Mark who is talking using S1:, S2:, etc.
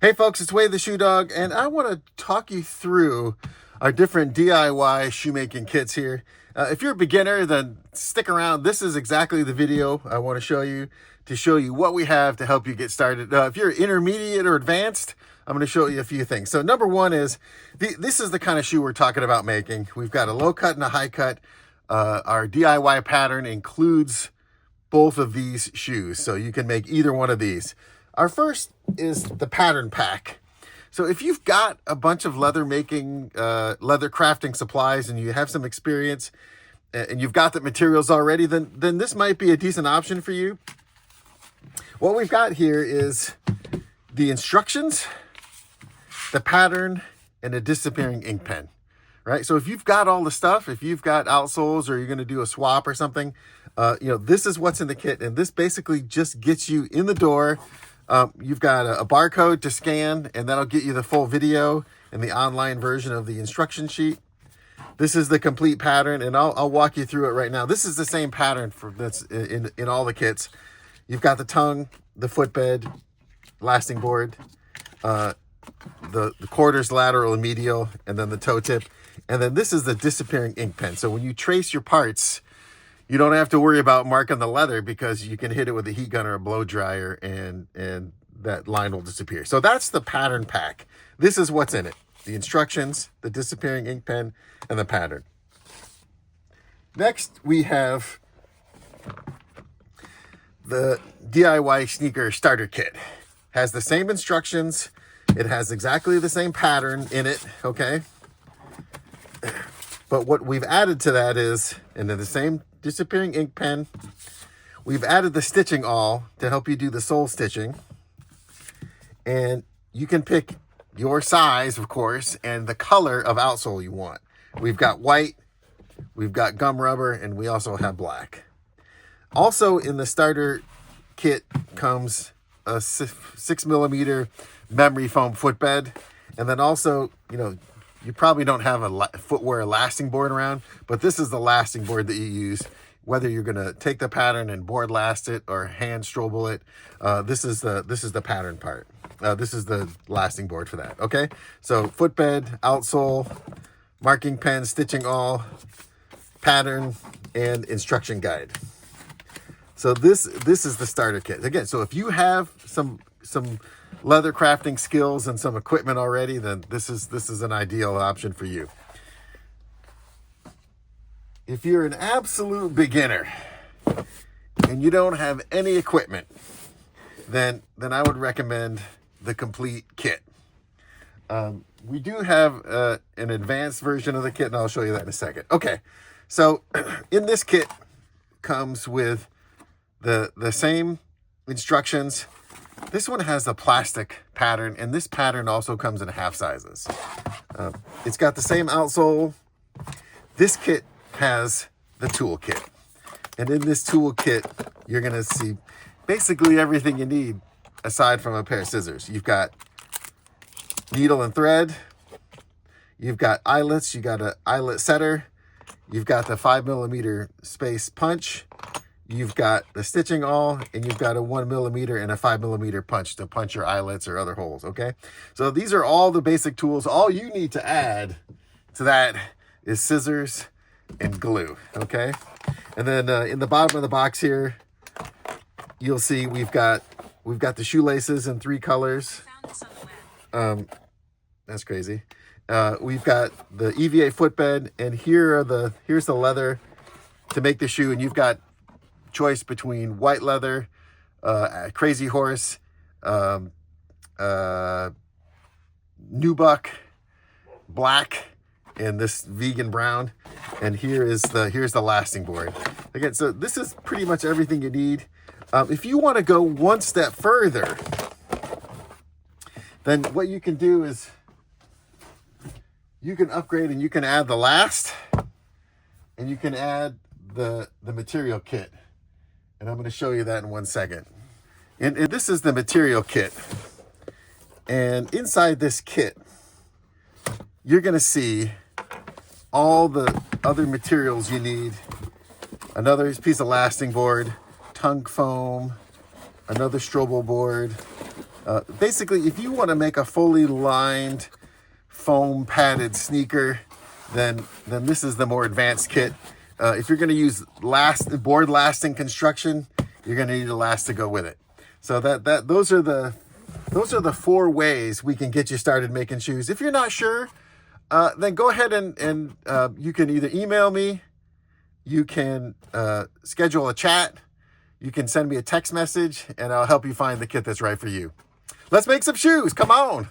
S1: Hey folks, it's Wade the Shoe Dog, and I want to talk you through our different DIY shoemaking kits here. If you're a beginner, then stick around. This is exactly the video I want to show you what we have to help you get started. If you're intermediate or advanced, I'm going to show you a few things. So number one is, this is the kind of shoe we're talking about making. We've got a low cut and a high cut. Our DIY pattern includes both of these shoes, so you can make either one of these. Our first is the pattern pack. So if you've got a bunch of leather crafting supplies and you have some experience and you've got the materials already, then this might be a decent option for you. What we've got here is the instructions, the pattern, and a disappearing ink pen, right? So if you've got all the stuff, if you've got outsoles or you're going to do a swap or something, this is what's in the kit. And this basically just gets you in the door. You've got a barcode to scan, and that'll get you the full video and the online version of the instruction sheet. This is the complete pattern, and I'll walk you through it right now. This is the same pattern that's in all the kits. You've got the tongue, the footbed, lasting board, the quarters, lateral and medial, and then the toe tip. And then this is the disappearing ink pen. So when you trace your parts, you don't have to worry about marking the leather because you can hit it with a heat gun or a blow dryer and that line will disappear. So that's the pattern pack. This is what's in it: the instructions, the disappearing ink pen, and the pattern. Next, we have the DIY sneaker starter kit. Has the same instructions. It has exactly the same pattern in it, okay? But what we've added to that is, and in the same disappearing ink pen, we've added the stitching awl to help you do the sole stitching. And you can pick your size, of course, and the color of outsole you want. We've got white, we've got gum rubber, and we also have black. Also in the starter kit comes a 6mm memory foam footbed. And then also, you probably don't have a footwear lasting board around, but this is the lasting board that you use, whether you're going to take the pattern and board last it or hand strobel it. This is the pattern part. This is the lasting board for that. Okay. So footbed, outsole, marking pen, stitching awl, pattern, and instruction guide. So this is the starter kit. Again, so if you have some leather crafting skills and some equipment already, then this is an ideal option for you. If you're an absolute beginner and you don't have any equipment, then I would recommend the complete kit. We do have an advanced version of the kit, and I'll show you that in a second. Okay, so in this kit comes with the same instructions. This one has a plastic pattern, and this pattern also comes in half sizes. It's got the same outsole. This kit has the tool kit. And in this tool kit, you're going to see basically everything you need aside from a pair of scissors. You've got needle and thread. You've got eyelets. You've got an eyelet setter. You've got the 5mm space punch. You've got the stitching awl, and you've got a 1mm and a 5mm punch to punch your eyelets or other holes, okay? So these are all the basic tools. All you need to add to that is scissors and glue, okay? And then in the bottom of the box here, you'll see we've got the shoelaces in 3 colors. That's crazy. We've got the EVA footbed, and here's the leather to make the shoe, and you've got choice between white leather, crazy horse, nubuck, black, and this vegan brown. And here's the lasting board. Again, so this is pretty much everything you need. If you want to go one step further, then what you can do is you can upgrade and you can add the last, and you can add the material kit. And I'm going to show you that in 1 second. And this is the material kit. And inside this kit, you're going to see all the other materials you need. Another piece of lasting board, tongue foam, another strobel board, Basically, if you want to make a fully lined foam padded sneaker, then this is the more advanced kit. If you're going to use board lasting construction, you're going to need elast to go with it. So those are the 4 ways we can get you started making shoes. If you're not sure, then go ahead and you can either email me, you can schedule a chat, you can send me a text message, and I'll help you find the kit that's right for you. Let's make some shoes. Come on.